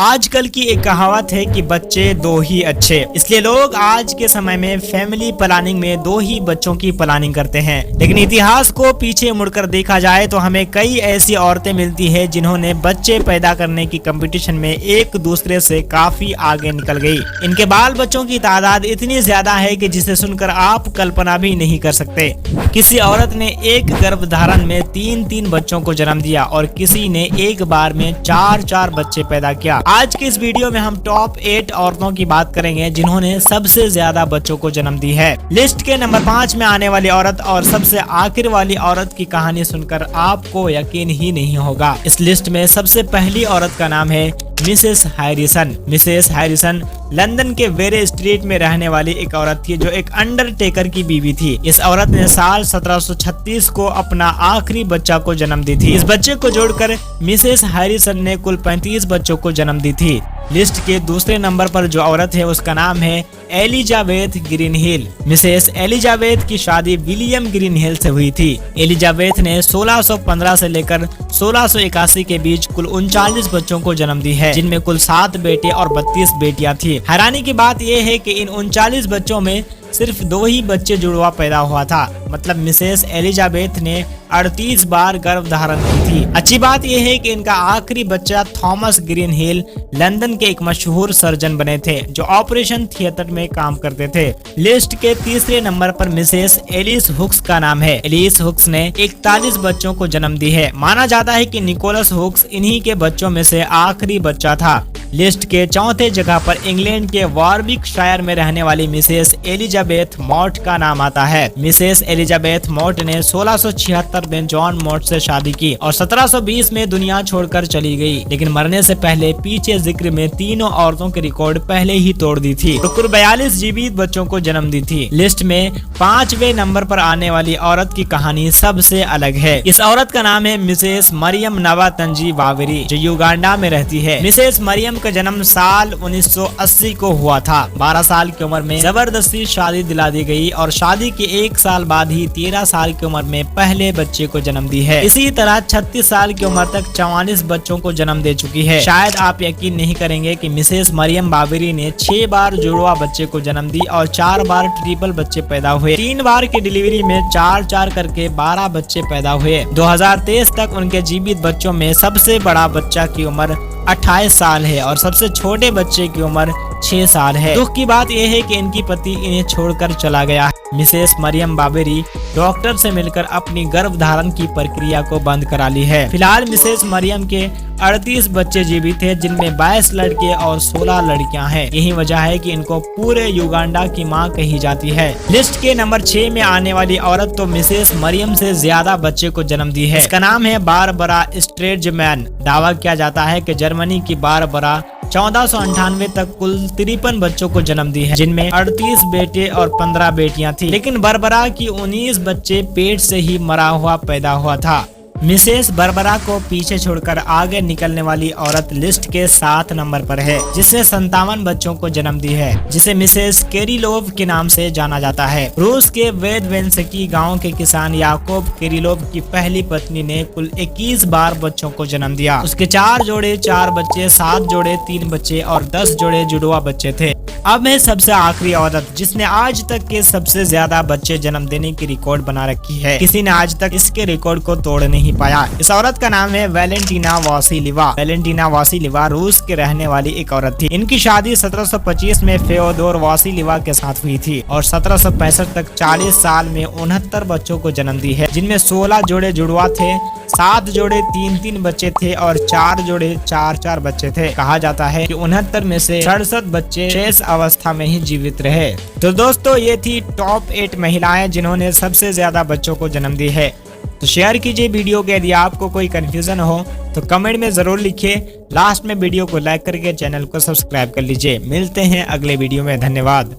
आजकल की एक कहावत है कि बच्चे दो ही अच्छे, इसलिए लोग आज के समय में फैमिली प्लानिंग में दो ही बच्चों की प्लानिंग करते हैं। लेकिन इतिहास को पीछे मुड़कर देखा जाए तो हमें कई ऐसी औरतें मिलती है जिन्होंने बच्चे पैदा करने की कंपटीशन में एक दूसरे से काफी आगे निकल गई। इनके बाल बच्चों की तादाद इतनी ज्यादा है कि जिसे सुनकर आप कल्पना भी नहीं कर सकते। किसी औरत ने एक गर्भधारण में 3-3 बच्चों को जन्म दिया और किसी ने एक बार में 4-4 बच्चे पैदा किया। आज के इस वीडियो में हम टॉप 8 औरतों की बात करेंगे जिन्होंने सबसे ज्यादा बच्चों को जन्म दी है। लिस्ट के नंबर 5 में आने वाली औरत और सबसे आखिर वाली औरत की कहानी सुनकर आपको यकीन ही नहीं होगा। इस लिस्ट में सबसे पहली औरत का नाम है Mrs Harrison. Mrs Harrison London के वेरे स्ट्रीट में रहने वाली एक औरत थी जो एक अंडरटेकर की बीवी थी। इस औरत ने साल 1736 को अपना आखिरी बच्चा को जन्म दी थी। इस बच्चे को जोड़कर मिसेस हैरिसन ने कुल 35 बच्चों को जन्म दी थी। लिस्ट के दूसरे नंबर पर जो औरत है उसका नाम है एलिजाबेथ ग्रीनहिल। मिसेस एलिजाबेथ की शादी विलियम ग्रीनहिल से हुई थी। एलिजाबेथ ने 1615 से लेकर 1681 के बीच कुल 39 बच्चों को जन्म दी है, जिनमें कुल 7 बेटे और 32 बेटियां थी। हैरानी की बात यह है कि इन 39 बच्चों में सिर्फ 2 ही बच्चे जुड़वा पैदा हुआ था। मतलब मिसेस एलिजाबेथ ने 38 बार गर्भ धारण की थी। अच्छी बात यह है कि इनका आखिरी बच्चा थॉमस ग्रीनहिल लंदन के एक मशहूर सर्जन बने थे जो ऑपरेशन थिएटर में काम करते थे। लिस्ट के तीसरे नंबर पर मिसेस एलिस हुक्स का नाम है। एलिस हुक्स ने 41 बच्चों को जन्म दी है। माना जाता है कि निकोलस हुक्स इन्हीं के बच्चों में से आखिरी बच्चा था। लिस्ट के चौथे जगह पर इंग्लैंड के वारविकशायर में रहने वाली मिसेस एलिजाबेथ मॉट का नाम आता है। मिसेस एलिजाबेथ मॉट ने 1676 में जॉन मॉट से शादी की और 1720 में दुनिया छोड़कर चली गई। लेकिन मरने से पहले पीछे जिक्र में तीनों औरतों के रिकॉर्ड पहले ही तोड़ दी थी। तो कुल 42 जीवित बच्चों को जन्म दी थी। लिस्ट में 5वें नंबर पर आने वाली औरत की कहानी सबसे अलग है। इस औरत का नाम है मिसेस मरियम नवातंजी वावेरी जो युगांडा में रहती है। मिसेस मरियम का जन्म साल 1980 को हुआ था। 12 साल की उम्र में जबरदस्ती शादी दिला दी गई और शादी के 1 साल बाद ही 13 साल की उम्र में पहले बच्चे को जन्म दी है। इसी तरह 36 साल की उम्र तक 44 बच्चों को जन्म दे चुकी है। शायद आप यकीन नहीं करेंगे कि मिसेस मरियम बाबरी ने 6 बार जुड़वा बच्चे को जन्म दी और 4 बार ट्रिपल बच्चे पैदा हुए। 3 बार की डिलीवरी में 4-4 करके 12 बच्चे पैदा हुए। 2023 तक उनके जीवित बच्चों में सबसे बड़ा बच्चा की उम्र 28 साल है और सबसे छोटे बच्चे की उम्र 6 साल है। दुख की बात यह है कि इनकी पति इन्हें छोड़कर चला गया। मिसेस मरियम बाबरी डॉक्टर से मिलकर अपनी गर्भ धारण की प्रक्रिया को बंद करा ली है। फिलहाल मिसेस मरियम के 38 बच्चे जीवित हैं, जिनमें 22 लड़के और 16 लड़कियां हैं। यही वजह है कि इनको पूरे युगांडा की मां कही जाती है। लिस्ट के नंबर 6 में आने वाली औरत तो मिसेस मरियम से ज्यादा बच्चे को जन्म दी है। इसका नाम है बारबरा स्ट्रेटजमैन। दावा किया जाता है कि जर्मनी की बारबरा 1498 तक कुल 53 बच्चों को जन्म दी है, जिनमें 38 बेटे और 15 बेटियां थी। लेकिन बारबरा की 19 बच्चे पेट से ही मरा हुआ पैदा हुआ था। मिसेस बारबरा को पीछे छोड़कर आगे निकलने वाली औरत लिस्ट के 7 नंबर पर है, जिसने 57 बच्चों को जन्म दी है, जिसे मिसेस केरिलोव के नाम से जाना जाता है। रूस के वेदवेंसकी गांव के किसान याकोब केरिलोव की पहली पत्नी ने कुल 21 बार बच्चों को जन्म दिया। उसके 4 जोड़े 4 बच्चे, 7 जोड़े 3 बच्चे और 10 जोड़े जुड़वा बच्चे थे। अब है सबसे आखिरी औरत जिसने आज तक के सबसे ज्यादा बच्चे जन्म देने की रिकॉर्ड बना रखी है। किसी ने आज तक इसके रिकॉर्ड को तोड़ नहीं पाया। इस औरत का नाम है वैलेंटीना वासिलिवा। वैलेंटीना वासिलिवा रूस के रहने वाली एक औरत थी। इनकी शादी 1725 में फेओदोर वासिलिवा के साथ हुई थी और 1765 तक 40 साल में 69 बच्चों को जन्म दी है, जिनमें 16 जोड़े जुड़वा थे, 7 जोड़े 3-3 बच्चे थे और 4 जोड़े 4-4 बच्चे थे। कहा जाता है कि 69 में से 67 बच्चे शेष अवस्था में ही जीवित रहे। तो दोस्तों ये थी टॉप 8 महिलाएं जिन्होंने सबसे ज्यादा बच्चों को जन्म दी है। तो शेयर कीजिए वीडियो को। यदि आपको कोई कंफ्यूजन हो तो कमेंट में जरूर लिखिए। लास्ट में वीडियो को लाइक करके चैनल को सब्सक्राइब कर लीजिए। मिलते हैं अगले वीडियो में। धन्यवाद।